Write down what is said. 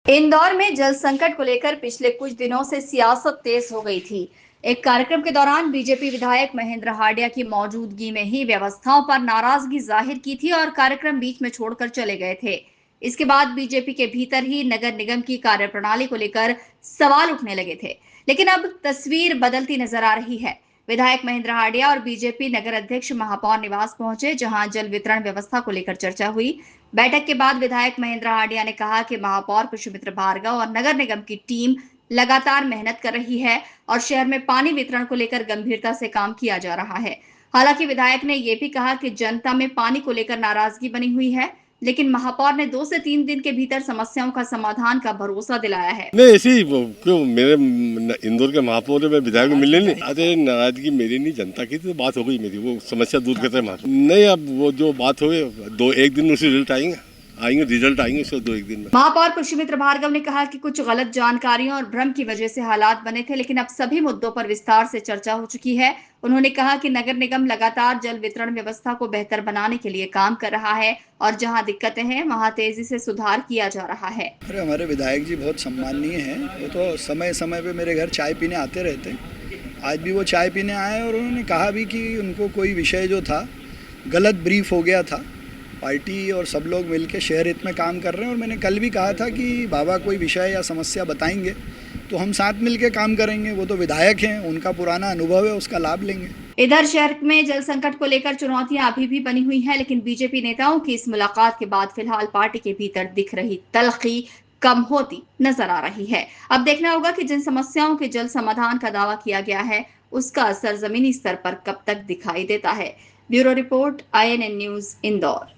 इंदौर में जल संकट को लेकर पिछले कुछ दिनों से सियासत तेज हो गई थी। एक कार्यक्रम के दौरान बीजेपी विधायक महेंद्र हांडिया की मौजूदगी में ही व्यवस्थाओं पर नाराजगी जाहिर की थी और कार्यक्रम बीच में छोड़कर चले गए थे। इसके बाद बीजेपी के भीतर ही नगर निगम की कार्यप्रणाली को लेकर सवाल उठने लगे थे। लेकिन अब तस्वीर बदलती नजर आ रही है। विधायक महेंद्र हांडिया और बीजेपी नगर अध्यक्ष महापौर निवास पहुंचे, जहां जल वितरण व्यवस्था को लेकर चर्चा हुई। बैठक के बाद विधायक महेंद्र हांडिया ने कहा कि महापौर पुष्पमित्र भार्गव और नगर निगम की टीम लगातार मेहनत कर रही है और शहर में पानी वितरण को लेकर गंभीरता से काम किया जा रहा है। हालांकि विधायक ने यह भी कहा कि जनता में पानी को लेकर नाराजगी बनी हुई है, लेकिन महापौर ने 2 से 3 दिन के भीतर समस्याओं का समाधान का भरोसा दिलाया है। नहीं ऐसी क्यों मेरे इंदौर के महापौर में विधायक मिलने नहीं। अरे नाराजगी मेरी नहीं, जनता की तो बात हो गई मेरी, वो समस्या दूर करते हैं। नहीं अब वो जो बात हो गई 1 दिन में उसी रिजल्ट आएंगे उसको 2-1 दिन में। महापौर पुष्पमित्र भार्गव ने कहा कि कुछ गलत जानकारियों और भ्रम की वजह से हालात बने थे, लेकिन अब सभी मुद्दों पर विस्तार से चर्चा हो चुकी है। उन्होंने कहा कि नगर निगम लगातार जल वितरण व्यवस्था को बेहतर बनाने के लिए काम कर रहा है और जहां दिक्कतें हैं वहां तेजी से सुधार किया जा रहा है। अरे हमारे विधायक जी बहुत सम्माननीय हैं, वो तो समय समय पे मेरे घर चाय पीने आते रहते हैं। आज भी वो चाय पीने आए और उन्होंने कहा भी कि उनको कोई विषय जो था गलत ब्रीफ हो गया था। पार्टी और सब लोग मिलकर शहर हित में काम कर रहे हैं और मैंने कल भी कहा था कि बाबा कोई विषय या समस्या बताएंगे तो हम साथ मिलकर काम करेंगे। वो तो विधायक हैं, उनका पुराना अनुभव है, उसका लाभ लेंगे। इधर शहर में जल संकट को लेकर चुनौतियां अभी भी बनी हुई हैं, लेकिन बीजेपी नेताओं की इस मुलाकात के बाद फिलहाल पार्टी के भीतर दिख रही तल्खी कम होती नजर आ रही है। अब देखना होगा कि जिन समस्याओं के जल्द समाधान का दावा किया गया है उसका असर जमीनी स्तर पर कब तक दिखाई देता है। Bureau report, INN news, Indore.